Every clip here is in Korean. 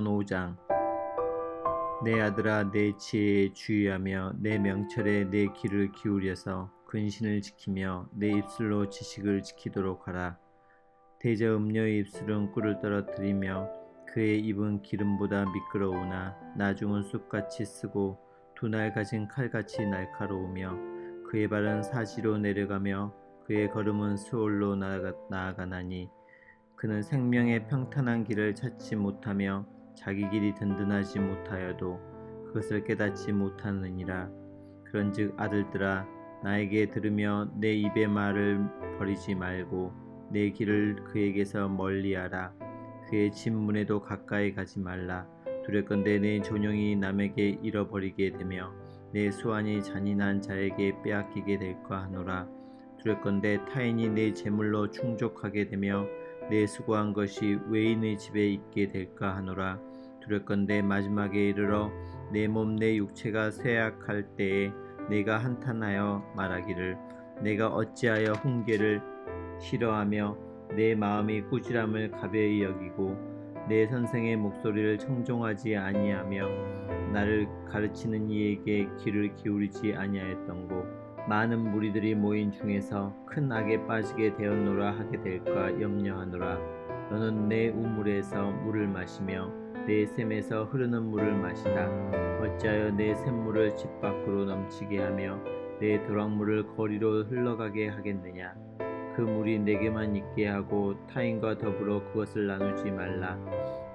시편 5장. 내 아들아, 내 지혜에 주의하며 내 명철에 내 귀를 기울여서 근신을 지키며 내 입술로 지식을 지키도록 하라. 대저 음녀의 입술은 꿀을 떨어뜨리며 그의 입은 기름보다 미끄러우나 나중은 쑥같이 쓰고 두 날 가진 칼같이 날카로우며 그의 발은 사지로 내려가며 그의 걸음은 수월로 나아가나니 그는 생명의 평탄한 길을 찾지 못하며 자기 길이 든든하지 못하여도 그것을 깨닫지 못하느니라. 그런즉 아들들아, 나에게 들으며 내 입의 말을 버리지 말고 내 길을 그에게서 멀리하라. 그의 진문에도 가까이 가지 말라. 두렵건대 내 존영이 남에게 잃어버리게 되며 내 수완이 잔인한 자에게 빼앗기게 될까 하노라. 두렵건대 타인이 내 재물로 충족하게 되며 내 수고한 것이 외인의 집에 있게 될까 하노라. 두렵건대 마지막에 이르러 내 몸 내 육체가 쇠약할 때에 내가 한탄하여 말하기를 내가 어찌하여 훈계를 싫어하며 내 마음이 꾸지람을 가벼이 여기고 내 선생의 목소리를 청종하지 아니하며 나를 가르치는 이에게 귀를 기울이지 아니하였던고. 많은 무리들이 모인 중에서 큰 악에 빠지게 되었노라 하게 될까 염려하노라. 너는 내 우물에서 물을 마시며 내 샘에서 흐르는 물을 마시라. 어찌하여 내 샘물을 집 밖으로 넘치게 하며 내 도랑물을 거리로 흘러가게 하겠느냐. 그 물이 내게만 있게 하고 타인과 더불어 그것을 나누지 말라.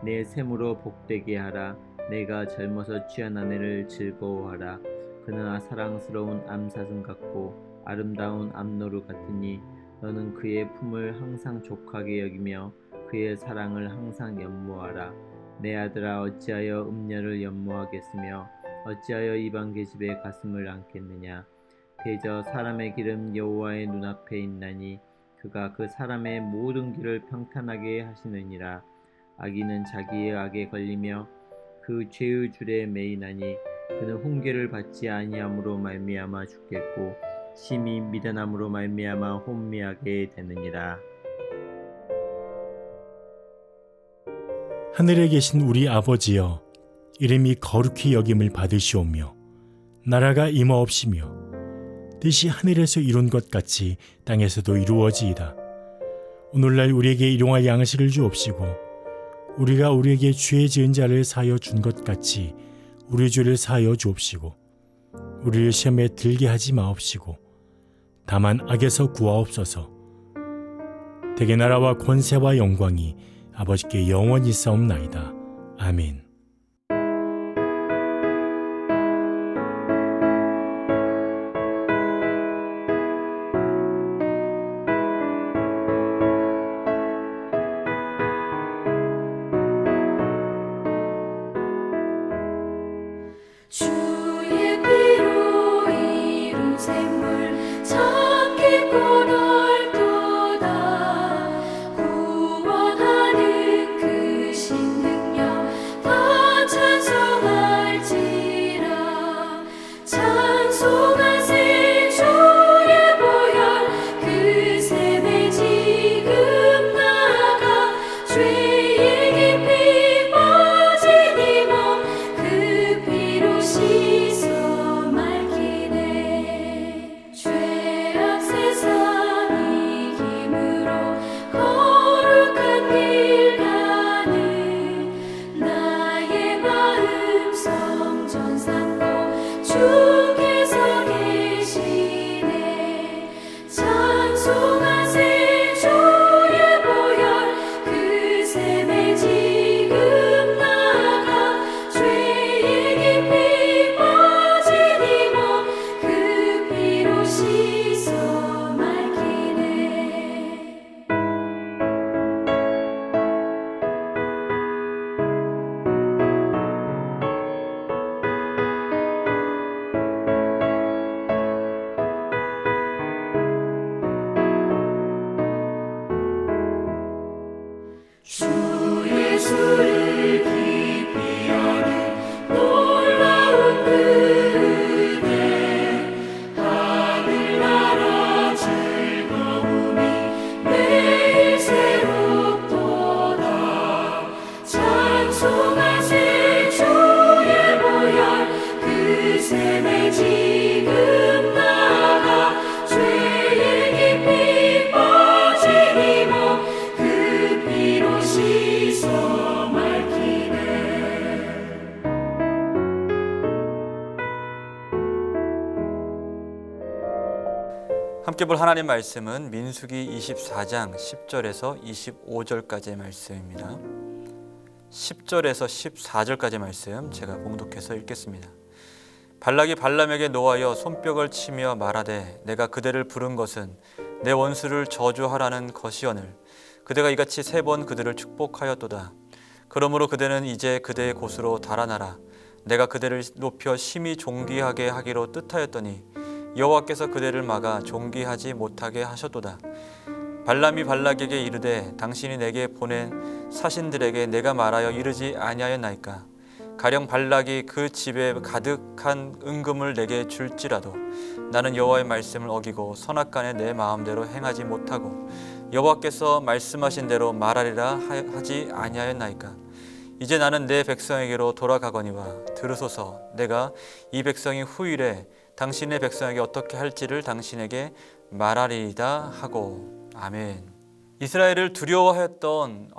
내 샘으로 복되게 하라. 내가 젊어서 취한 아내를 즐거워하라. 그는 사랑스러운 암사슴 같고 아름다운 암노루 같으니 너는 그의 품을 항상 족하게 여기며 그의 사랑을 항상 연모하라. 내 아들아, 어찌하여 음녀를 연모하겠으며 어찌하여 이방 계집의 가슴을 안겠느냐. 대저 사람의 길은 여호와의 눈앞에 있나니 그가 그 사람의 모든 길을 평탄하게 하시느니라. 악인은 자기의 악에 걸리며 그 죄의 줄에 매이나니 그는 훈계를 받지 아니함으로 말미암아 죽겠고 심히 미련함으로 말미암아 혼미하게 되느니라. 하늘에 계신 우리 아버지여, 이름이 거룩히 여김을 받으시오며 나라가 임하옵시며 뜻이 하늘에서 이룬 것 같이 땅에서도 이루어지이다. 오늘날 우리에게 일용할 양식을 주옵시고 우리가 우리에게 죄 지은 자를 사하여 준 것 같이 우리 죄를 사하여 주옵시고 우리를 시험에 들게 하지 마옵시고 다만 악에서 구하옵소서. 대개 나라와 권세와 영광이 아버지께 영원히 있사옵나이다. 아멘. 주의 피로 이룬 샘물 참 깊고 넓도다. 구원하는 그 신능력 다 찬송할지라. 찬송하세 주의 보혈 그 샘에 지금 나가 죄의 깊이 빠진 이 몸 그 피로 씻어 맑히네. 죄악 세상 이김으로 거룩한 길 가는 나의 마음 성전 삼고 주께서 계시네. 찬송하세 주의 보혈 그 샘에 지금 나가 죄의 깊이 빠진 이 몸 그 피로 씻어 맑히네. 주 예수를 깊이 아는 놀라운 그 은혜, 하늘나라 즐거움이 매일 새롭도다. 찬송하세 함께 볼 하나님 말씀은 민수기 24장 10절에서 25절까지의 말씀입니다. 10절에서 14절까지의 말씀 제가 봉독해서 읽겠습니다. 발락이 발람에게 노하여 손뼉을 치며 말하되 내가 그대를 부른 것은 내 원수를 저주하라는 것이오늘 그대가 이같이 3번 그들을 축복하였도다. 그러므로 그대는 이제 그대의 곳으로 달아나라. 내가 그대를 높여 심히 존귀하게 하기로 뜻하였더니 여호와께서 그대를 막아 존귀하지 못하게 하셨도다. 발람이 발락에게 이르되 당신이 내게 보낸 사신들에게 내가 말하여 이르지 아니하였나이까. 가령 발락이 그 집에 가득한 은금을 내게 줄지라도 나는 여호와의 말씀을 어기고 선악간에 내 마음대로 행하지 못하고 여호와께서 말씀하신 대로 말하리라 하지 아니하였나이까. 이제 나는 내 백성에게로 돌아가거니와 들으소서. 내가 이 백성이 후일에 당신의 백성에게 어떻게 할지를 당신에게 말하리이다 하고. 아멘. 이스라엘을 두려워했던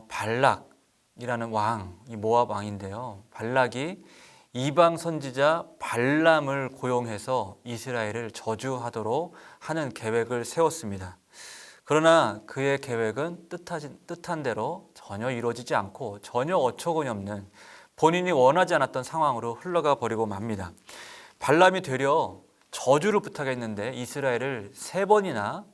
발락이라는 왕, 이 모압 왕인데요. 발락이 이방 선지자 발람을 고용해서 이스라엘을 저주하도록 하는 계획을 세웠습니다. 그러나 그의 계획은 뜻한 대로 전혀 이루어지지 않고 전혀 어처구니 없는 본인이 원하지 않았던 상황으로 흘러가 버리고 맙니다. 발람이 되려 저주를 부탁했는데 이스라엘을 3번이나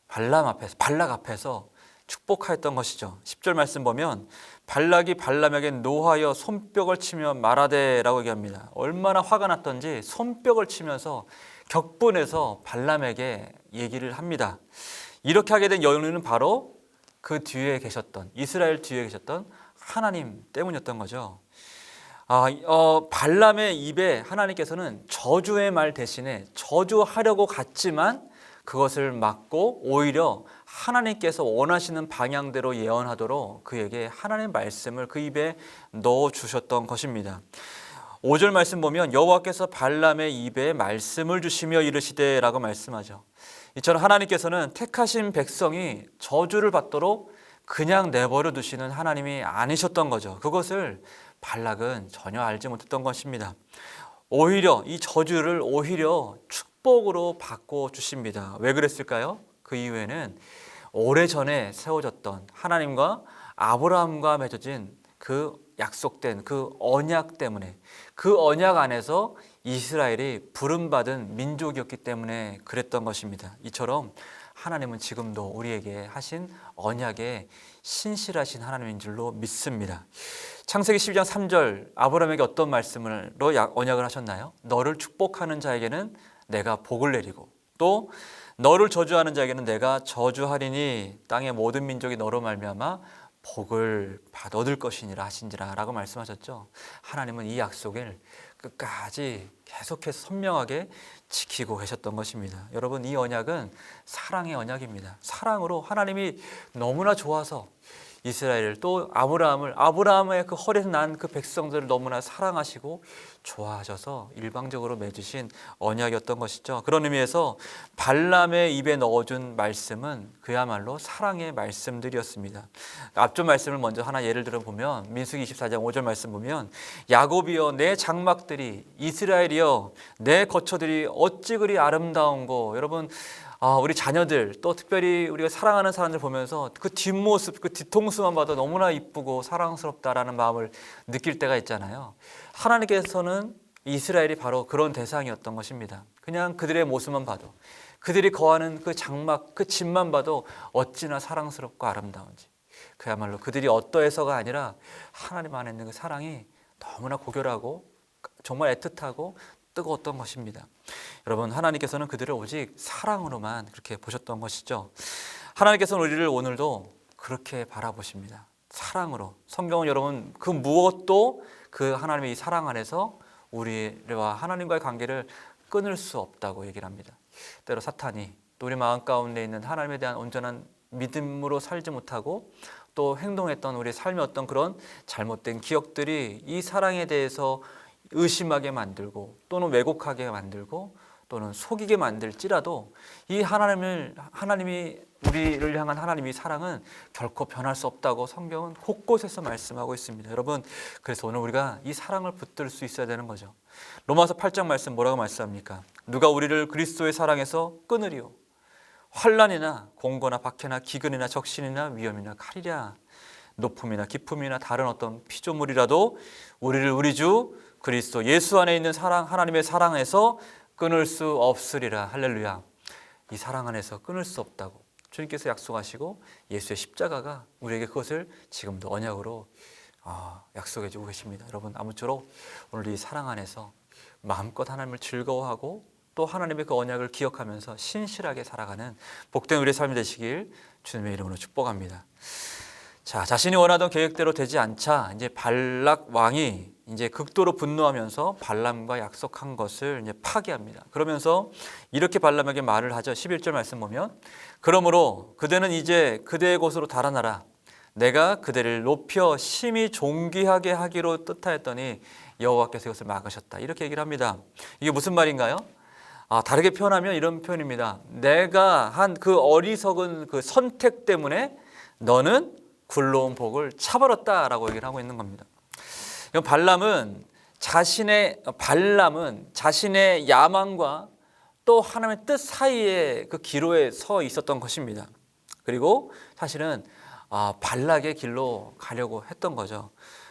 발락 앞에서 축복하였던 것이죠. 10절 말씀 보면 발락이 발람에게 노하여 손뼉을 치며 말하되라고 얘기합니다. 얼마나 화가 났던지 손뼉을 치면서 격분해서 발람에게 얘기를 합니다. 이렇게 하게 된 연유는 바로 그 뒤에 계셨던 이스라엘 뒤에 계셨던 하나님 때문이었던 거죠. 발람의 입에 하나님께서는 저주의 말 대신에 저주하려고 갔지만 그것을 막고 오히려 하나님께서 원하시는 방향대로 예언하도록 그에게 하나님의 말씀을 그 입에 넣어주셨던 것입니다. 5절 말씀 보면 여호와께서 발람의 입에 말씀을 주시며 이르시되 라고 말씀하죠. 이처럼 하나님께서는 택하신 백성이 저주를 받도록 그냥 내버려 두시는 하나님이 아니셨던 거죠. 그것을 발락은 전혀 알지 못했던 것입니다. 오히려 이 저주를 오히려 축복으로 바꿔 주십니다. 왜 그랬을까요? 그 이유에는 오래전에 세워졌던 하나님과 아브라함과 맺어진 그 약속된 그 언약 때문에 그 언약 안에서 이스라엘이 부름받은 민족이었기 때문에 그랬던 것입니다. 이처럼 하나님은 지금도 우리에게 하신 언약에 신실하신 하나님인 줄로 믿습니다. 창세기 12장 3절 아브라함에게 어떤 말씀으로 언약을 하셨나요? 너를 축복하는 자에게는 내가 복을 내리고 또 너를 저주하는 자에게는 내가 저주하리니 땅의 모든 민족이 너로 말미암아 복을 얻을 것이니라 하신지라 라고 말씀하셨죠. 하나님은 이 약속을 끝까지 계속해서 선명하게 지키고 계셨던 것입니다. 여러분, 이 언약은 사랑의 언약입니다. 사랑으로 하나님이 너무나 좋아서 이스라엘을 또 아브라함의 그 허리에서 난 그 백성들을 너무나 사랑하시고 좋아하셔서 일방적으로 맺으신 언약이었던 것이죠. 그런 의미에서 발람의 입에 넣어준 말씀은 그야말로 사랑의 말씀들이었습니다. 앞쪽 말씀을 먼저 하나 예를 들어 보면 민수기 24장 5절 말씀 보면 야곱이여 내 장막들이 이스라엘이여 내 거처들이 어찌 그리 아름다운고. 여러분, 우리 자녀들 또 특별히 우리가 사랑하는 사람들 보면서 그 뒷모습, 그 뒤통수만 봐도 너무나 이쁘고 사랑스럽다라는 마음을 느낄 때가 있잖아요. 하나님께서는 이스라엘이 바로 그런 대상이었던 것입니다. 그냥 그들의 모습만 봐도, 그들이 거하는 그 장막, 그 집만 봐도 어찌나 사랑스럽고 아름다운지. 그야말로 그들이 어떠해서가 아니라 하나님 안에 있는 그 사랑이 너무나 고결하고 정말 애틋하고 뜨거웠던 것입니다. 여러분, 하나님께서는 그들을 오직 사랑으로만 그렇게 보셨던 것이죠. 하나님께서는 우리를 오늘도 그렇게 바라보십니다. 사랑으로. 성경은 여러분 그 무엇도 그 하나님의 이 사랑 안에서 우리와 하나님과의 관계를 끊을 수 없다고 얘기를 합니다. 때로 사탄이 또 우리 마음 가운데 있는 하나님에 대한 온전한 믿음으로 살지 못하고 또 행동했던 우리 삶의 어떤 그런 잘못된 기억들이 이 사랑에 대해서 의심하게 만들고 또는 왜곡하게 만들고 또는 속이게 만들지라도 이 하나님이 우리를 향한 하나님의 사랑은 결코 변할 수 없다고 성경은 곳곳에서 말씀하고 있습니다. 여러분, 그래서 오늘 우리가 이 사랑을 붙들 수 있어야 되는 거죠. 로마서 8장 말씀 뭐라고 말씀합니까? 누가 우리를 그리스도의 사랑에서 끊으리요? 환난이나 공고나 박해나 기근이나 적신이나 위험이나 칼이랴 높음이나 깊음이나 다른 어떤 피조물이라도 우리를 우리 주 그리스도 예수 안에 있는 사랑 하나님의 사랑에서 끊을 수 없으리라. 할렐루야. 이 사랑 안에서 끊을 수 없다고 주님께서 약속하시고 예수의 십자가가 우리에게 그것을 지금도 언약으로 약속해 주고 계십니다. 여러분 아무쪼록 오늘 이 사랑 안에서 마음껏 하나님을 즐거워하고 또 하나님의 그 언약을 기억하면서 신실하게 살아가는 복된 우리의 삶이 되시길 주님의 이름으로 축복합니다. 자, 자신이 원하던 계획대로 되지 않자 이제 발락 왕이 이제 극도로 분노하면서 발람과 약속한 것을 이제 파기합니다. 그러면서 이렇게 발람에게 말을 하죠. 11절 말씀 보면 그러므로 그대는 이제 그대의 곳으로 달아나라. 내가 그대를 높여 심히 존귀하게 하기로 뜻하였더니 여호와께서 이것을 막으셨다. 이렇게 얘기를 합니다. 이게 무슨 말인가요? 다르게 표현하면 이런 표현입니다. 내가 한 그 어리석은 그 선택 때문에 너는 굴러온 복을 차버렸다라고 얘기를 하고 있는 겁니다. 발람은 자신의 야망과 또 하나님의 뜻 사이에 그 기로에 서 있었던 것입니다. 그리고 사실은 발락의 길로 가려고 했던 거죠.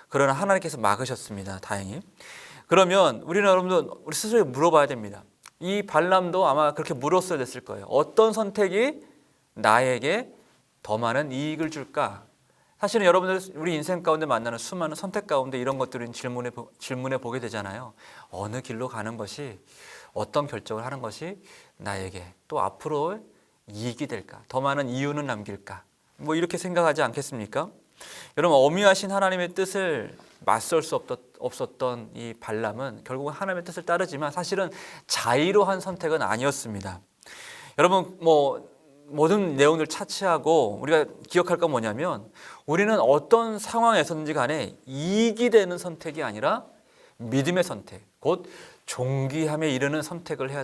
그러나 하나님께서 막으셨습니다. 다행히. 그러면 우리는 여러분들 우리 스스로 물어봐야 됩니다. 이 발람도 아마 그렇게 물었어야 됐을 거예요. 어떤 선택이 나에게 더 많은 이익을 줄까? 사실은 여러분들 우리 인생 가운데 만나는 수많은 선택 가운데 이런 것들을 질문해 보게 되잖아요. 어느 길로 가는 것이 어떤 결정을 하는 것이 나에게 또 앞으로 이익이 될까? 더 많은 이유는 남길까? 뭐 이렇게 생각하지 않겠습니까? 여러분 어미하신 하나님의 뜻을 맞설 수 없었던 이 발람은 결국은 하나님의 뜻을 따르지만 사실은 자의로한 선택은 아니었습니다. 여러분 모든 내용을 차치하고 우리가 기억할 건 뭐냐면 우리는 어떤 상황에서든지 간에 이익이 되는 선택이 아니라 믿음의 선택, 곧 존귀함에 이르는 선택을 해야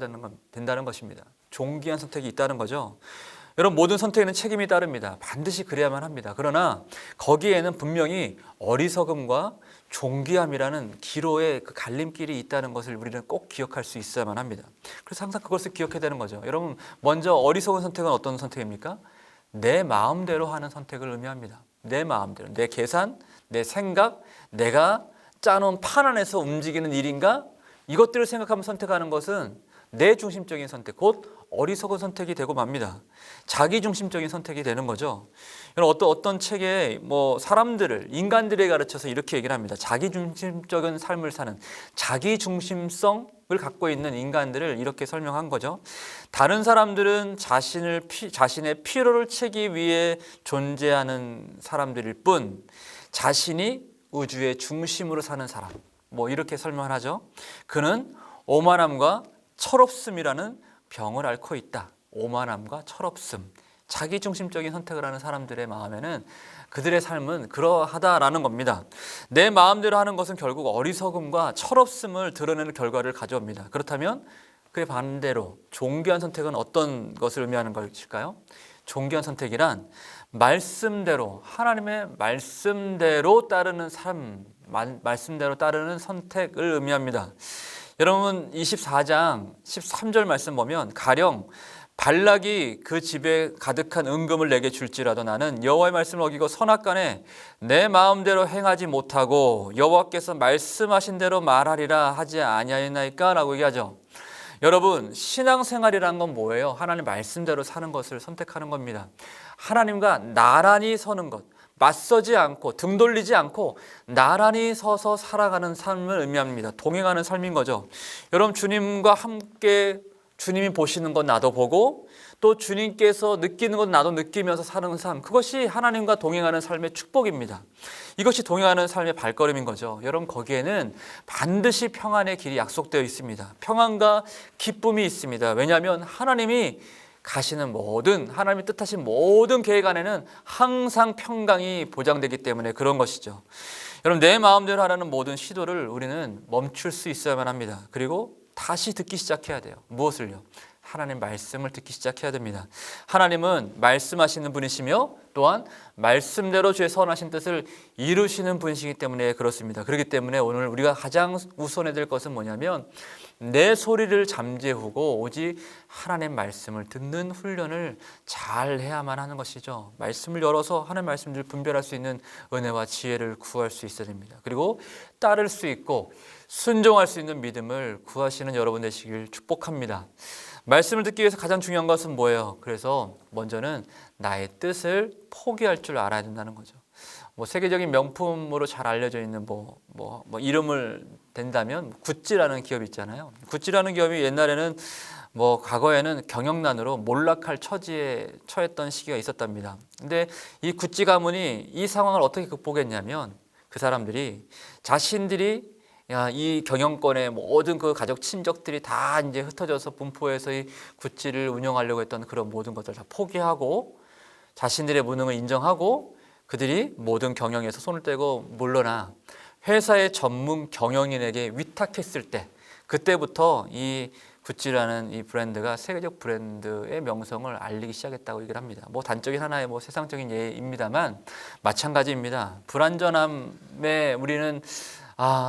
된다는 것입니다. 존귀한 선택이 있다는 거죠. 여러분 모든 선택에는 책임이 따릅니다. 반드시 그래야만 합니다. 그러나 거기에는 분명히 어리석음과 존귀함이라는 기로의 그 갈림길이 있다는 것을 우리는 꼭 기억할 수 있어야만 합니다. 그래서 항상 그것을 기억해야 되는 거죠. 여러분 먼저 어리석은 선택은 어떤 선택입니까? 내 마음대로 하는 선택을 의미합니다. 내 마음대로, 내 계산, 내 생각, 내가 짜놓은 판 안에서 움직이는 일인가? 이것들을 생각하면 선택하는 것은 내 중심적인 선택, 곧 어리석은 선택이 되고 맙니다. 자기 중심적인 선택이 되는 거죠. 어떤 책에 인간들에 가르쳐서 이렇게 얘기를 합니다. 자기 중심적인 삶을 사는 자기 중심성을 갖고 있는 인간들을 이렇게 설명한 거죠. 다른 사람들은 자신의 필요를 채기 위해 존재하는 사람들일 뿐 자신이 우주의 중심으로 사는 사람, 이렇게 설명을 하죠. 그는 오만함과 철없음이라는 병을 앓고 있다. 오만함과 철없음, 자기중심적인 선택을 하는 사람들의 마음에는 그들의 삶은 그러하다라는 겁니다. 내 마음대로 하는 것은 결국 어리석음과 철없음을 드러내는 결과를 가져옵니다. 그렇다면 그의 반대로 존귀한 선택은 어떤 것을 의미하는 것일까요? 존귀한 선택이란 말씀대로, 하나님의 말씀대로 따르는 삶, 말씀대로 따르는 선택을 의미합니다. 여러분 24장 13절 말씀 보면 가령 발락이 그 집에 가득한 은금을 내게 줄지라도 나는 여호와의 말씀을 어기고 선악간에 내 마음대로 행하지 못하고 여호와께서 말씀하신 대로 말하리라 하지 아니하였나이까? 라고 얘기하죠. 여러분 신앙생활이란 건 뭐예요? 하나님 말씀대로 사는 것을 선택하는 겁니다. 하나님과 나란히 서는 것, 맞서지 않고 등 돌리지 않고 나란히 서서 살아가는 삶을 의미합니다. 동행하는 삶인 거죠. 여러분 주님과 함께 주님이 보시는 건 나도 보고 또 주님께서 느끼는 건 나도 느끼면서 사는 삶, 그것이 하나님과 동행하는 삶의 축복입니다. 이것이 동행하는 삶의 발걸음인 거죠. 여러분 거기에는 반드시 평안의 길이 약속되어 있습니다. 평안과 기쁨이 있습니다. 왜냐하면 하나님이 가시는 하나님이 뜻하신 모든 계획 안에는 항상 평강이 보장되기 때문에 그런 것이죠. 여러분 내 마음대로 하라는 모든 시도를 우리는 멈출 수 있어야만 합니다. 그리고 다시 듣기 시작해야 돼요. 무엇을요? 하나님 말씀을 듣기 시작해야 됩니다. 하나님은 말씀하시는 분이시며 또한 말씀대로 주의 선하신 뜻을 이루시는 분이시기 때문에 그렇습니다. 그렇기 때문에 오늘 우리가 가장 우선해야 될 것은 뭐냐면 내 소리를 잠재우고 오직 하나님 말씀을 듣는 훈련을 잘 해야만 하는 것이죠. 말씀을 열어서 하나님 말씀을 분별할 수 있는 은혜와 지혜를 구할 수 있어야 됩니다. 그리고 따를 수 있고 순종할 수 있는 믿음을 구하시는 여러분 되시길 축복합니다. 말씀을 듣기 위해서 가장 중요한 것은 뭐예요? 그래서 먼저는 나의 뜻을 포기할 줄 알아야 된다는 거죠. 세계적인 명품으로 잘 알려져 있는 이름을 댄다면 구찌라는 기업이 있잖아요. 구찌라는 기업이 옛날에는 과거에는 경영난으로 몰락할 처지에 처했던 시기가 있었답니다. 근데 이 구찌 가문이 이 상황을 어떻게 극복했냐면 그 사람들이 자신들이 이 경영권의 모든 그 가족 친족들이 다 이제 흩어져서 분포해서 이 구찌를 운영하려고 했던 그런 모든 것들을 다 포기하고 자신들의 무능을 인정하고 그들이 모든 경영에서 손을 떼고 물러나 회사의 전문 경영인에게 위탁했을 때 그때부터 이 구찌라는 이 브랜드가 세계적 브랜드의 명성을 알리기 시작했다고 얘기를 합니다. 단적인 하나의 세상적인 예입니다만 마찬가지입니다. 불완전함에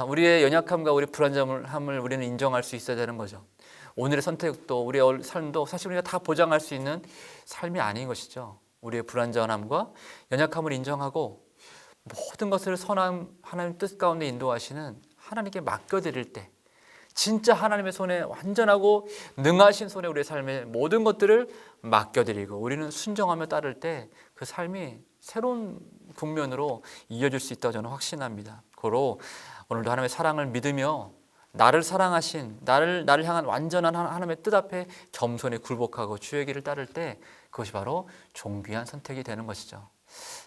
우리의 연약함과 우리 불완전함을 우리는 인정할 수 있어야 되는 거죠. 오늘의 선택도 우리의 삶도 사실 우리가 다 보장할 수 있는 삶이 아닌 것이죠. 우리의 불완전함과 연약함을 인정하고 모든 것을 선한 하나님 뜻 가운데 인도하시는 하나님께 맡겨드릴 때 진짜 하나님의 손에 완전하고 능하신 손에 우리의 삶의 모든 것들을 맡겨드리고 우리는 순종하며 따를 때 그 삶이 새로운 국면으로 이어질 수 있다고 저는 확신합니다. 고로 오늘도 하나님의 사랑을 믿으며 나를 사랑하신 나를 향한 완전한 하나님의 뜻 앞에 겸손히 굴복하고 주의 길을 따를 때 그것이 바로 존귀한 선택이 되는 것이죠.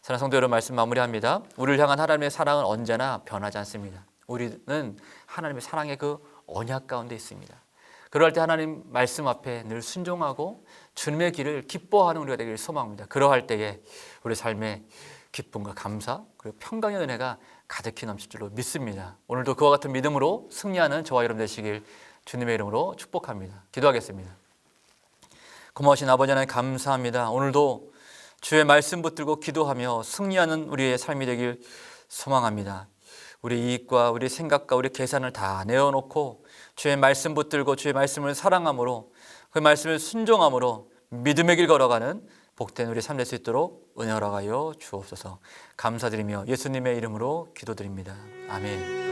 사랑하는 성도 여러분, 말씀 마무리합니다. 우리를 향한 하나님의 사랑은 언제나 변하지 않습니다. 우리는 하나님의 사랑의 그 언약 가운데 있습니다. 그럴 때 하나님 말씀 앞에 늘 순종하고 주님의 길을 기뻐하는 우리가 되기를 소망합니다. 그러할 때에 우리 삶에 기쁨과 감사 그리고 평강의 은혜가 가득히 넘칠 줄로 믿습니다. 오늘도 그와 같은 믿음으로 승리하는 저와 여러분 되시길 주님의 이름으로 축복합니다. 기도하겠습니다. 고마우신 아버지 하나님 감사합니다. 오늘도 주의 말씀 붙들고 기도하며 승리하는 우리의 삶이 되길 소망합니다. 우리 이익과 우리 생각과 우리 계산을 다 내어놓고 주의 말씀 붙들고 주의 말씀을 사랑함으로 그 말씀을 순종함으로 믿음의 길 걸어가는 복된 우리 삶 될 수 있도록 은혜 허락하여 주옵소서. 감사드리며 예수님의 이름으로 기도드립니다. 아멘.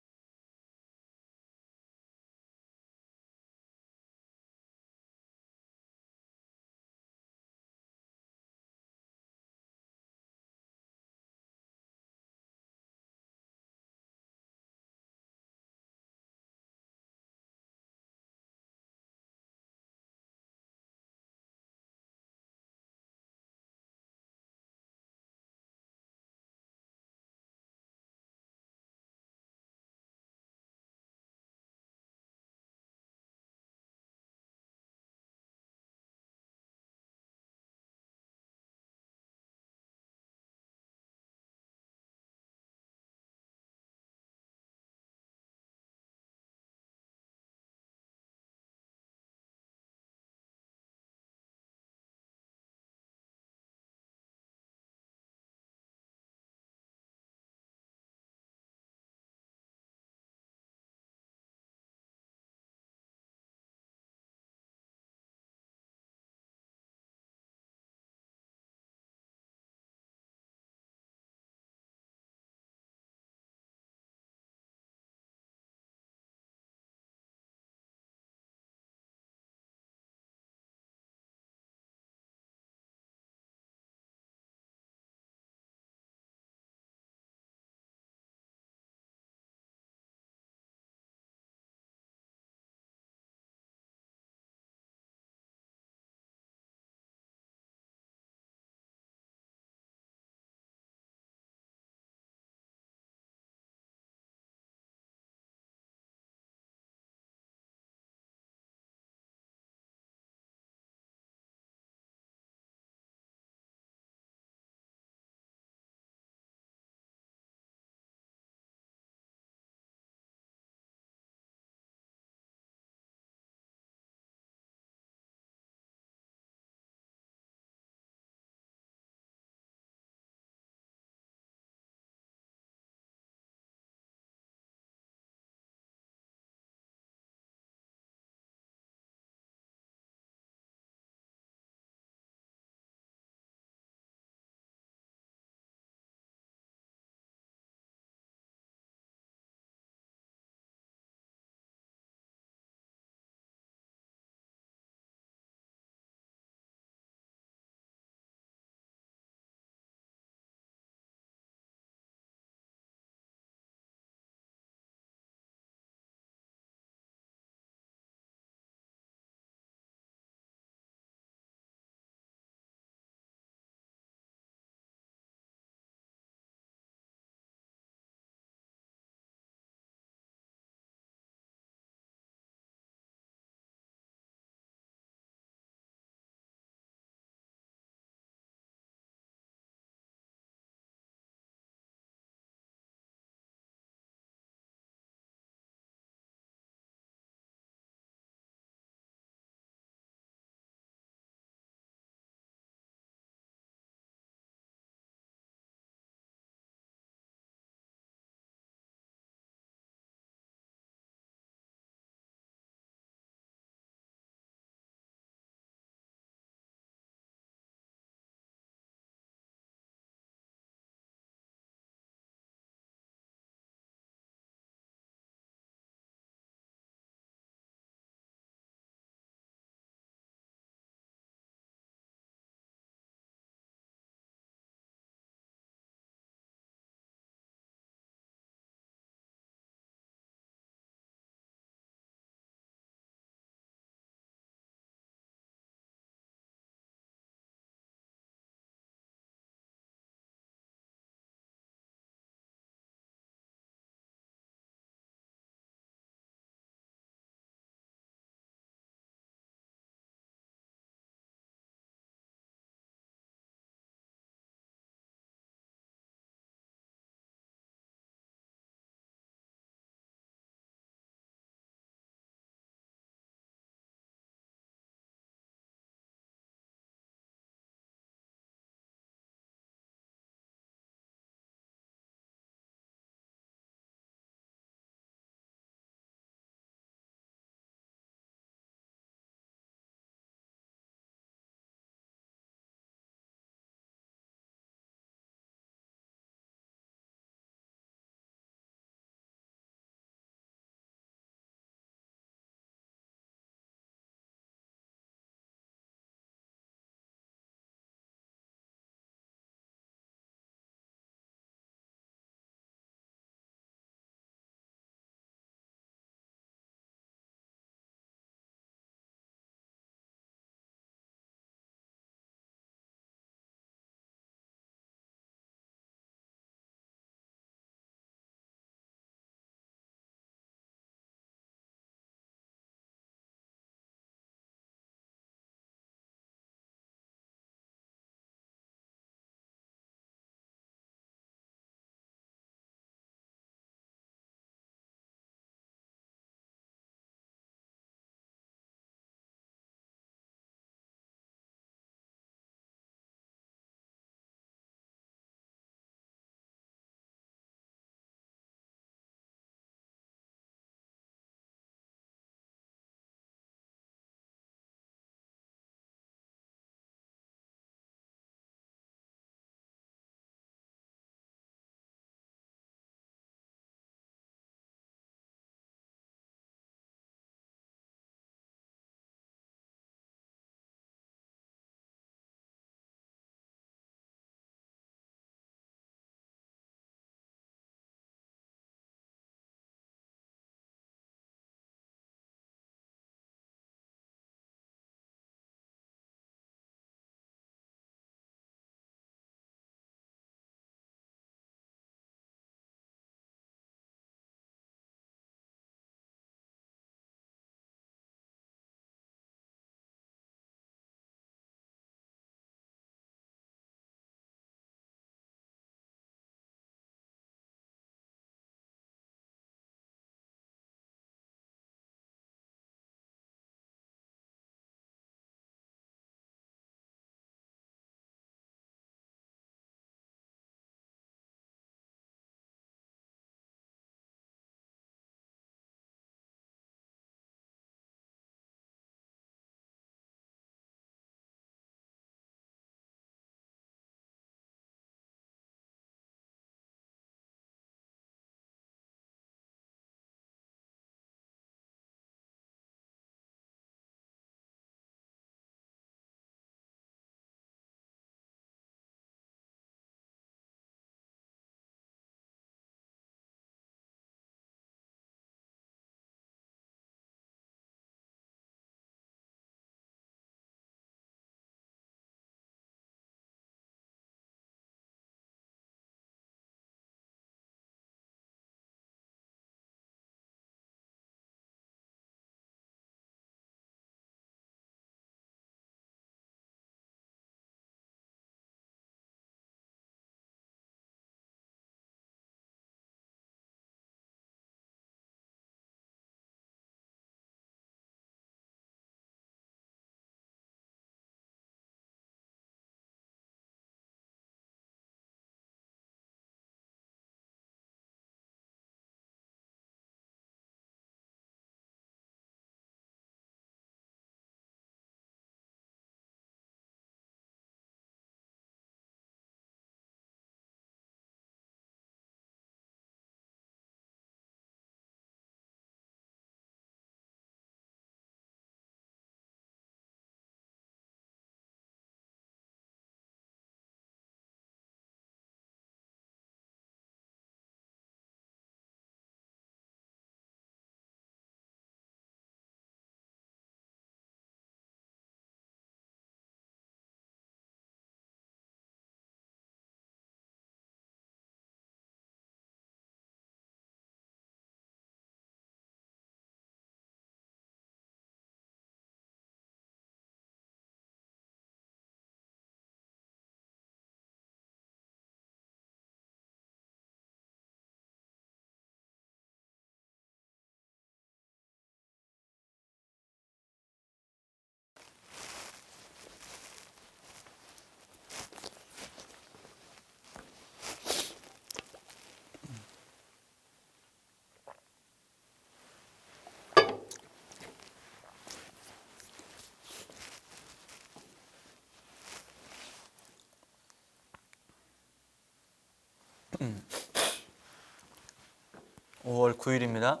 5월 9일입니다.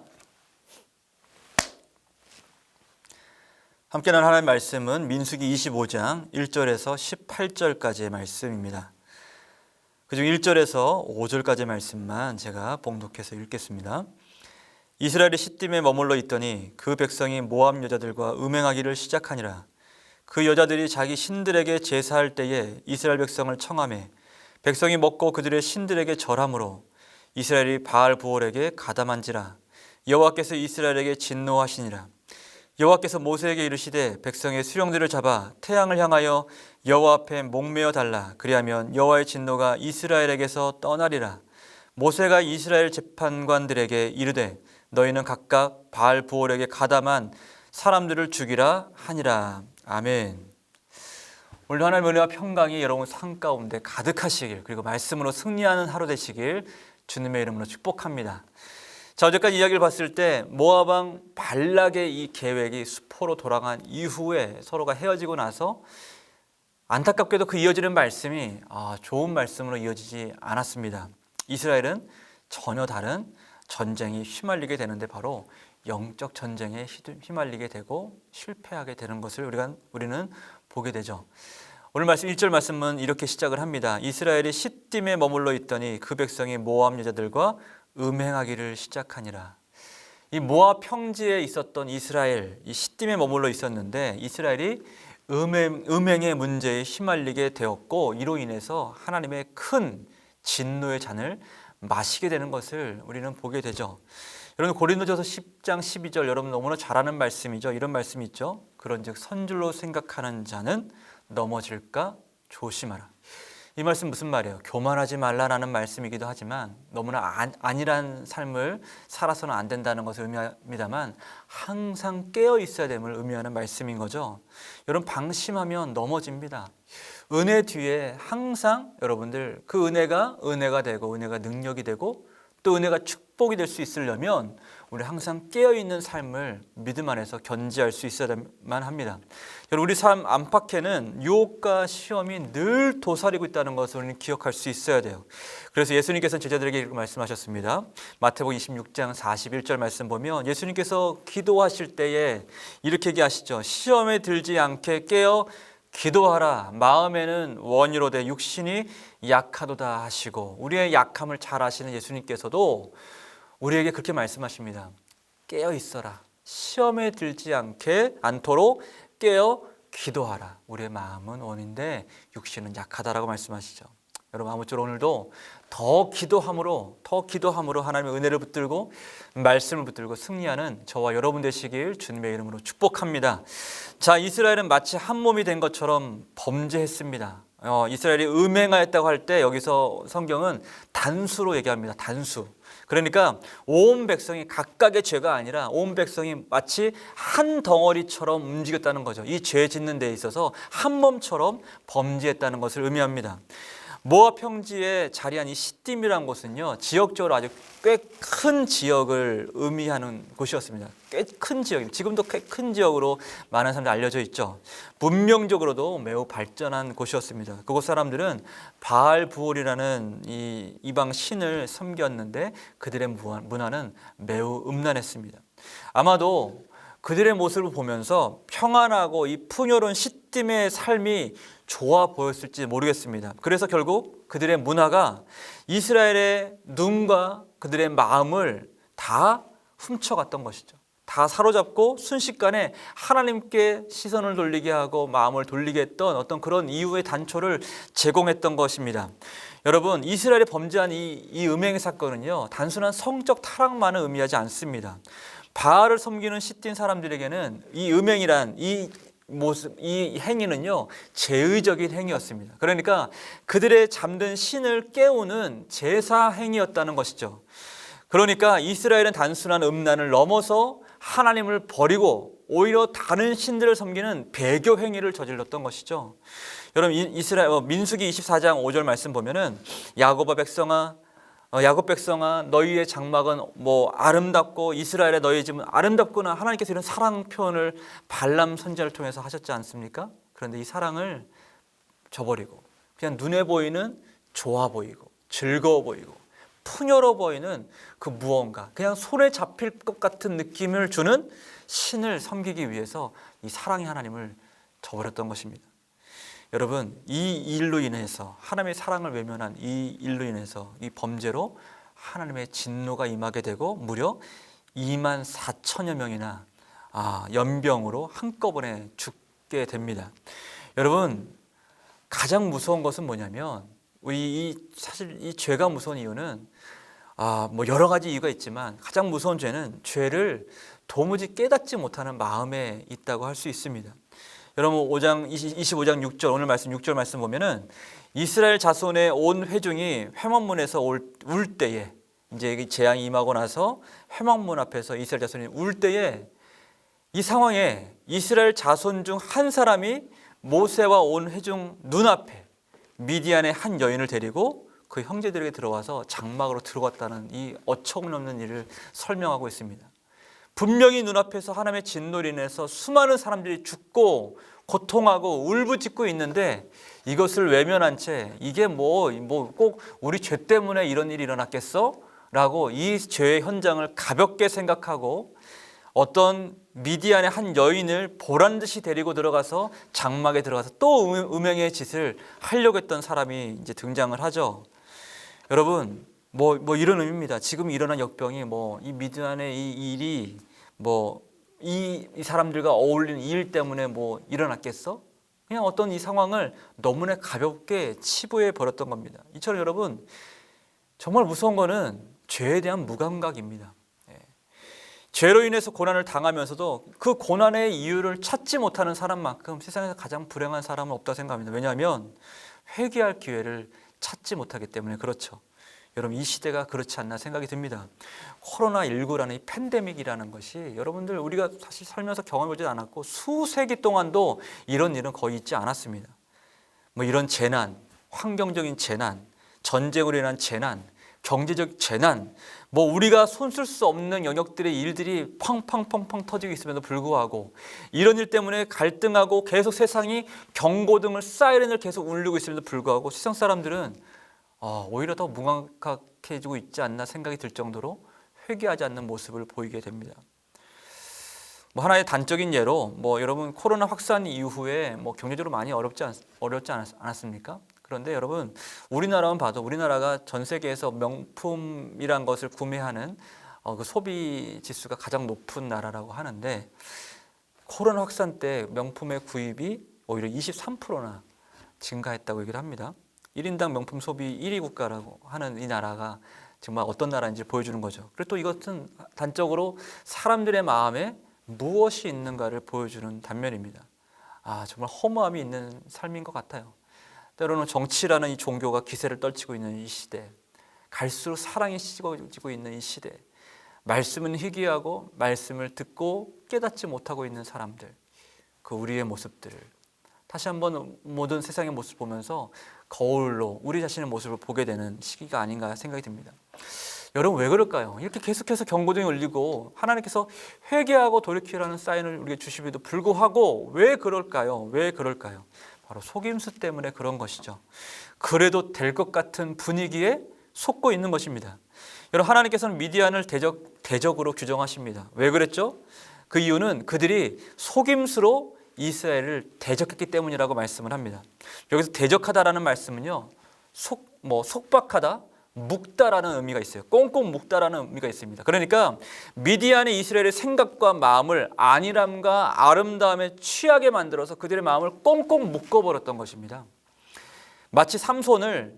함께 나눌 하나님의 말씀은 민수기 25장 1절에서 18절까지의 말씀입니다. 그중 1절에서 5절까지의 말씀만 제가 봉독해서 읽겠습니다. 이스라엘이 시딤에 머물러 있더니 그 백성이 모압 여자들과 음행하기를 시작하니라. 그 여자들이 자기 신들에게 제사할 때에 이스라엘 백성을 청하매 백성이 먹고 그들의 신들에게 절함으로 이스라엘이 바알 부올에게 가담한지라. 여호와께서 이스라엘에게 진노하시니라. 여호와께서 모세에게 이르시되 백성의 수령들을 잡아 태양을 향하여 여호와 앞에 목매어 달라. 그리하면 여호와의 진노가 이스라엘에게서 떠나리라. 모세가 이스라엘 재판관들에게 이르되 너희는 각각 바알 부올에게 가담한 사람들을 죽이라 하니라. 아멘. 오늘 하나님의 은혜와 평강이 여러분 삶 가운데 가득하시길, 그리고 말씀으로 승리하는 하루 되시길 주님의 이름으로 축복합니다. 자, 어제까지 이야기를 봤을 때 모압 왕 발락의 이 계획이 수포로 돌아간 이후에 서로가 헤어지고 나서 안타깝게도 그 이어지는 말씀이 좋은 말씀으로 이어지지 않았습니다. 이스라엘은 전혀 다른 전쟁이 휘말리게 되는데 바로 영적 전쟁에 휘말리게 되고 실패하게 되는 것을 우리는 보게 되죠. 오늘 말씀 1절 말씀은 이렇게 시작을 합니다. 이스라엘이 시딤에 머물러 있더니 그 백성이 모압 여자들과 음행하기를 시작하니라. 이 모압 평지에 있었던 이스라엘, 이 시딤에 머물러 있었는데 이스라엘이 음행의 문제에 휘말리게 되었고 이로 인해서 하나님의 큰 진노의 잔을 마시게 되는 것을 우리는 보게 되죠. 여러분 고린도전서 10장 12절 여러분 너무나 잘 아는 말씀이죠. 이런 말씀이 있죠. 그런즉 선줄로 생각하는 자는 넘어질까 조심하라. 이 말씀 무슨 말이에요? 교만하지 말라라는 말씀이기도 하지만 너무나 안일한 삶을 살아서는 안 된다는 것을 의미합니다만 항상 깨어 있어야 됨을 의미하는 말씀인 거죠. 여러분 방심하면 넘어집니다. 은혜 뒤에 항상 여러분들 그 은혜가 되고 은혜가 능력이 되고 또 은혜가 축복이 될 수 있으려면 우리 항상 깨어있는 삶을 믿음 안에서 견지할 수 있어야만 합니다. 여러분 우리 삶 안팎에는 유혹과 시험이 늘 도사리고 있다는 것을 우리는 기억할 수 있어야 돼요. 그래서 예수님께서는 제자들에게 이렇게 말씀하셨습니다. 마태복음 26장 41절 말씀 보면 예수님께서 기도하실 때에 이렇게 얘기하시죠. 시험에 들지 않게 깨어 기도하라. 마음에는 원이로되 육신이 약하도다 하시고 우리의 약함을 잘 아시는 예수님께서도 우리에게 그렇게 말씀하십니다. 깨어 있어라. 시험에 들지 않도록 깨어 기도하라. 우리의 마음은 원인데 육신은 약하다라고 말씀하시죠. 여러분 아무쪼록 오늘도 더 기도함으로 하나님의 은혜를 붙들고 말씀을 붙들고 승리하는 저와 여러분 되시길 주님의 이름으로 축복합니다. 자, 이스라엘은 마치 한 몸이 된 것처럼 범죄했습니다. 이스라엘이 음행하였다고 할 때 여기서 성경은 단수로 얘기합니다. 단수. 그러니까 온 백성이 각각의 죄가 아니라 온 백성이 마치 한 덩어리처럼 움직였다는 거죠. 이 죄 짓는 데 있어서 한 몸처럼 범죄했다는 것을 의미합니다. 모압 평지에 자리한 이 시딤이라는 곳은요, 지역적으로 아주 꽤 큰 지역을 의미하는 곳이었습니다. 꽤 큰 지역입니다. 지금도 꽤 큰 지역으로 많은 사람들이 알려져 있죠. 문명적으로도 매우 발전한 곳이었습니다. 그곳 사람들은 바알 부올이라는 이 이방 신을 섬겼는데 그들의 문화는 매우 음란했습니다. 아마도 그들의 모습을 보면서 평안하고 이 풍요로운 시딤의 삶이 좋아 보였을지 모르겠습니다. 그래서 결국 그들의 문화가 이스라엘의 눈과 그들의 마음을 다 훔쳐갔던 것이죠. 다 사로잡고 순식간에 하나님께 시선을 돌리게 하고 마음을 돌리게 했던 어떤 그런 이유의 단초를 제공했던 것입니다. 여러분 이스라엘이 범죄한 이 음행의 사건은요, 단순한 성적 타락만을 의미하지 않습니다. 바알을 섬기는 시딤 사람들에게는 이 음행이란 이 모습, 이 행위는요 제의적인 행위였습니다. 그러니까 그들의 잠든 신을 깨우는 제사 행위였다는 것이죠. 그러니까 이스라엘은 단순한 음란을 넘어서 하나님을 버리고 오히려 다른 신들을 섬기는 배교 행위를 저질렀던 것이죠. 여러분 이스라엘 민수기 24장 5절 말씀 보면은 야곱 백성아 너희의 장막은 아름답고 이스라엘의 너희 집은 아름답구나. 하나님께서 이런 사랑 표현을 발람 선지자를 통해서 하셨지 않습니까? 그런데 이 사랑을 저버리고 그냥 눈에 보이는 좋아 보이고 즐거워 보이고 푸녀로 보이는 그 무언가, 그냥 손에 잡힐 것 같은 느낌을 주는 신을 섬기기 위해서 이 사랑의 하나님을 저버렸던 것입니다. 여러분, 이 일로 인해서, 하나님의 사랑을 외면한 이 일로 인해서, 이 범죄로 하나님의 진노가 임하게 되고 무려 24,000여 명이나 연병으로 한꺼번에 죽게 됩니다. 여러분, 가장 무서운 것은 뭐냐면, 사실 이 죄가 무서운 이유는 뭐 여러 가지 이유가 있지만 가장 무서운 죄는 죄를 도무지 깨닫지 못하는 마음에 있다고 할 수 있습니다. 여러분 25장 6절, 오늘 말씀 6절 말씀 보면은 이스라엘 자손의 온 회중이 회막문에서 울 때에, 이제 재앙이 임하고 나서 회막문 앞에서 이스라엘 자손이 울 때에, 이 상황에 이스라엘 자손 중 한 사람이 모세와 온 회중 눈앞에 미디안의 한 여인을 데리고 그 형제들에게 들어와서 장막으로 들어갔다는 이 어처구니없는 일을 설명하고 있습니다. 분명히 눈앞에서 하나님의 진노로 인해서 수많은 사람들이 죽고 고통하고 울부짖고 있는데 이것을 외면한 채 이게 뭐 꼭 우리 죄 때문에 이런 일이 일어났겠어? 라고 이 죄의 현장을 가볍게 생각하고 어떤 미디안의 한 여인을 보란 듯이 데리고 들어가서 장막에 들어가서 또 음행의 짓을 하려고 했던 사람이 이제 등장을 하죠. 여러분, 뭐 이런 의미입니다. 지금 일어난 역병이 이 미디안의 이 일이 이 사람들과 어울리는 일 때문에 일어났겠어? 그냥 어떤 이 상황을 너무나 가볍게 치부해 버렸던 겁니다. 이처럼 여러분, 정말 무서운 거는 죄에 대한 무감각입니다. 죄로 인해서 고난을 당하면서도 그 고난의 이유를 찾지 못하는 사람만큼 세상에서 가장 불행한 사람은 없다고 생각합니다. 왜냐하면 회개할 기회를 찾지 못하기 때문에 그렇죠. 여러분, 이 시대가 그렇지 않나 생각이 듭니다. 코로나19라는 이 팬데믹이라는 것이 여러분들 우리가 사실 살면서 경험해보지 않았고 수세기 동안도 이런 일은 거의 있지 않았습니다. 이런 재난, 환경적인 재난, 전쟁으로 인한 재난, 경제적 재난, 우리가 손쓸 수 없는 영역들의 일들이 팡팡팡팡 터지고 있음에도 불구하고 이런 일 때문에 갈등하고 계속 세상이 경고등을 사이렌을 계속 울리고 있음에도 불구하고 세상 사람들은 오히려 더 무감각해지고 있지 않나 생각이 들 정도로 회개하지 않는 모습을 보이게 됩니다. 하나의 단적인 예로 여러분 코로나 확산 이후에 경제적으로 많이 어렵지 않았습니까? 그런데 여러분, 우리나라만 봐도 우리나라가 전 세계에서 명품이란 것을 구매하는 그 소비 지수가 가장 높은 나라라고 하는데 코로나 확산 때 명품의 구입이 오히려 23%나 증가했다고 얘기를 합니다. 1인당 명품 소비 1위 국가라고 하는 이 나라가 정말 어떤 나라인지 보여주는 거죠. 그리고 또 이것은 단적으로 사람들의 마음에 무엇이 있는가를 보여주는 단면입니다. 정말 허무함이 있는 삶인 것 같아요. 때로는 정치라는 이 종교가 기세를 떨치고 있는 이 시대, 갈수록 사랑이 식어지고 있는 이 시대, 말씀은 희귀하고 말씀을 듣고 깨닫지 못하고 있는 사람들, 그 우리의 모습들을 다시 한번 모든 세상의 모습을 보면서 거울로 우리 자신의 모습을 보게 되는 시기가 아닌가 생각이 듭니다. 여러분, 왜 그럴까요? 이렇게 계속해서 경고등이 울리고 하나님께서 회개하고 돌이키라는 사인을 우리에게 주심에도 불구하고 왜 그럴까요? 바로 속임수 때문에 그런 것이죠. 그래도 될 것 같은 분위기에 속고 있는 것입니다. 여러분, 하나님께서는 미디안을 대적으로 규정하십니다. 왜 그랬죠? 그 이유는 그들이 속임수로 이스라엘을 대적했기 때문이라고 말씀을 합니다. 여기서 대적하다라는 말씀은요, 속박하다, 묵다라는 의미가 있어요. 꽁꽁 묵다라는 의미가 있습니다. 그러니까 미디안의 이스라엘의 생각과 마음을 안일함과 아름다움에 취하게 만들어서 그들의 마음을 꽁꽁 묶어버렸던 것입니다. 마치 삼손의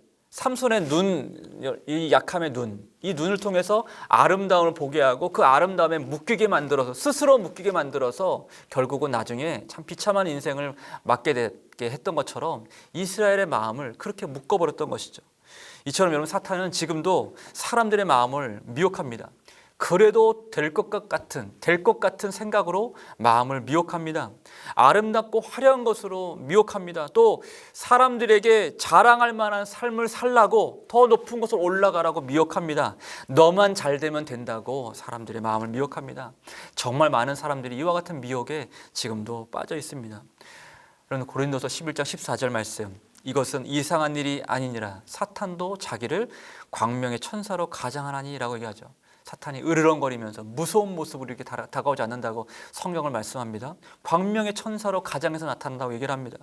눈, 이 약함의 눈, 이 눈을 통해서 아름다움을 보게 하고 그 아름다움에 묶이게 만들어서 스스로 묶이게 만들어서 결국은 나중에 참 비참한 인생을 맞게 되게 했던 것처럼 이스라엘의 마음을 그렇게 묶어버렸던 것이죠. 이처럼 여러분, 사탄은 지금도 사람들의 마음을 미혹합니다. 그래도 될 것 같은 생각으로 마음을 미혹합니다. 아름답고 화려한 것으로 미혹합니다. 또 사람들에게 자랑할 만한 삶을 살라고 더 높은 곳을 올라가라고 미혹합니다. 너만 잘 되면 된다고 사람들의 마음을 미혹합니다. 정말 많은 사람들이 이와 같은 미혹에 지금도 빠져 있습니다. 그런데 고린도서 11장 14절 말씀, 이것은 이상한 일이 아니니라. 사탄도 자기를 광명의 천사로 가장하나니라고 얘기하죠. 사탄이 으르렁거리면서 무서운 모습으로 이렇게 다가오지 않는다고 성경을 말씀합니다. 광명의 천사로 가장해서 나타난다고 얘기를 합니다.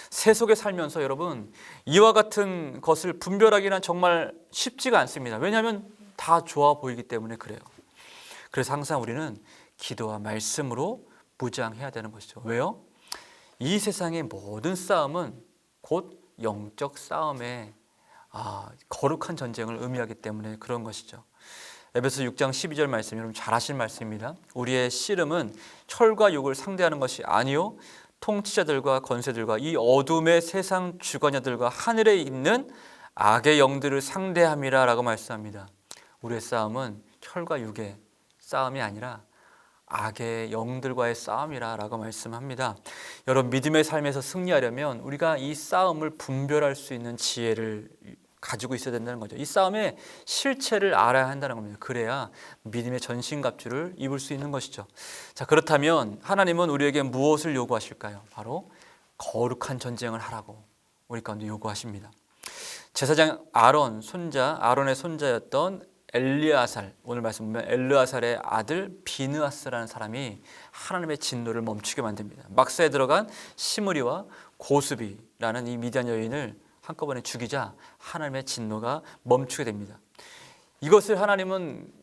세속에 살면서 여러분 이와 같은 것을 분별하기는 정말 쉽지가 않습니다. 왜냐하면 다 좋아 보이기 때문에 그래요. 그래서 항상 우리는 기도와 말씀으로 무장해야 되는 것이죠. 왜요? 이 세상의 모든 싸움은 곧 영적 싸움의 거룩한 전쟁을 의미하기 때문에 그런 것이죠. 에베소 6장 12절 말씀, 여러분 잘 아실 말씀입니다. 우리의 씨름은 철과 육을 상대하는 것이 아니요 통치자들과 권세들과 이 어둠의 세상 주관자들과 하늘에 있는 악의 영들을 상대함이라 라고 말씀합니다. 우리의 싸움은 혈과 육의 싸움이 아니라 악의 영들과의 싸움이라 라고 말씀합니다. 여러분 믿음의 삶에서 승리하려면 우리가 이 싸움을 분별할 수 있는 지혜를 가지고 있어야 된다는 거죠. 이 싸움의 실체를 알아야 한다는 겁니다. 그래야 믿음의 전신갑주를 입을 수 있는 것이죠. 자, 그렇다면 하나님은 우리에게 무엇을 요구하실까요? 바로 거룩한 전쟁을 하라고 우리 가운데 요구하십니다. 제사장 아론의 손자였던 엘르아살, 오늘 말씀 보면 엘르아살의 아들 비느하스라는 사람이 하나님의 진노를 멈추게 만듭니다. 막사에 들어간 시므리와 고수비라는 이 미디안 여인을 한꺼번에 죽이자 하나님의 진노가 멈추게 됩니다. 이것을 하나님은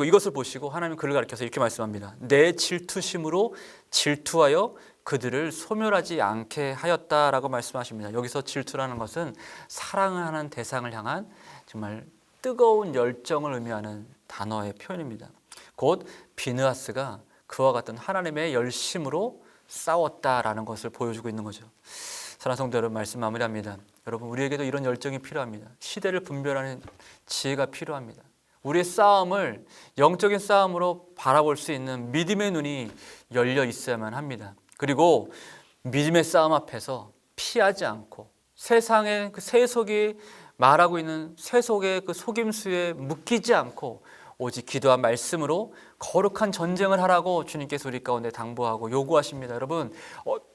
이것을 보시고 하나님은 그를 가리켜서 이렇게 말씀합니다. 내 질투심으로 질투하여 그들을 소멸하지 않게 하였다라고 말씀하십니다. 여기서 질투라는 것은 사랑을 하는 대상을 향한 정말 뜨거운 열정을 의미하는 단어의 표현입니다. 곧 비느하스가 그와 같은 하나님의 열심으로 싸웠다라는 것을 보여주고 있는 거죠. 사랑하는 성도 여러분, 말씀 마무리합니다. 여러분 우리에게도 이런 열정이 필요합니다. 시대를 분별하는 지혜가 필요합니다. 우리의 싸움을 영적인 싸움으로 바라볼 수 있는 믿음의 눈이 열려 있어야만 합니다. 그리고 믿음의 싸움 앞에서 피하지 않고 세상의 그 세속이 말하고 있는 세속의 그 속임수에 묶이지 않고 오직 기도와 말씀으로 거룩한 전쟁을 하라고 주님께서 우리 가운데 당부하고 요구하십니다. 여러분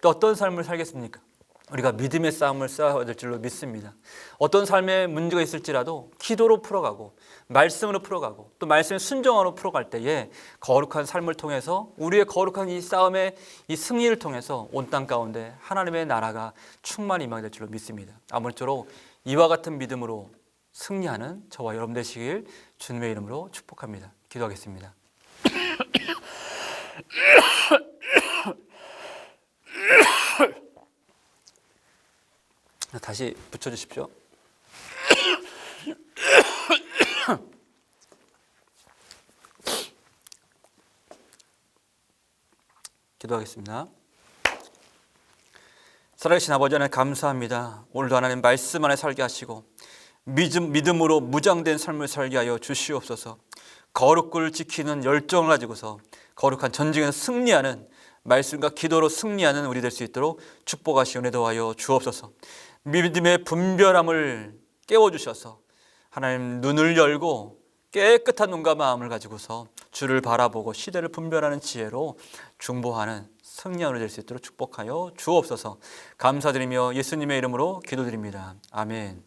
어떤 삶을 살겠습니까? 우리가 믿음의 싸움을 싸워야 될 줄로 믿습니다. 어떤 삶에 문제가 있을지라도 기도로 풀어가고 말씀으로 풀어가고 또 말씀의 순종으로 풀어갈 때에 거룩한 삶을 통해서 우리의 거룩한 이 싸움의 이 승리를 통해서 온 땅 가운데 하나님의 나라가 충만히 임하게 될 줄로 믿습니다. 아무쪼록 이와 같은 믿음으로 승리하는 저와 여러분 되시길 주님의 이름으로 축복합니다. 기도하겠습니다. 다시 붙여주십시오. 기도하겠습니다. 살아계신 아버지 하나님 감사합니다. 오늘도 하나님 말씀 안에 살게 하시고 믿음으로 무장된 삶을 살게 하여 주시옵소서. 거룩을 지키는 열정을 가지고서 거룩한 전쟁에서 승리하는 말씀과 기도로 승리하는 우리 될 수 있도록 축복하시 은혜 더하여 주옵소서. 믿음의 분별함을 깨워주셔서 하나님 눈을 열고 깨끗한 눈과 마음을 가지고서 주를 바라보고 시대를 분별하는 지혜로 중보하는 승리하는 될 수 있도록 축복하여 주옵소서. 감사드리며 예수님의 이름으로 기도드립니다. 아멘.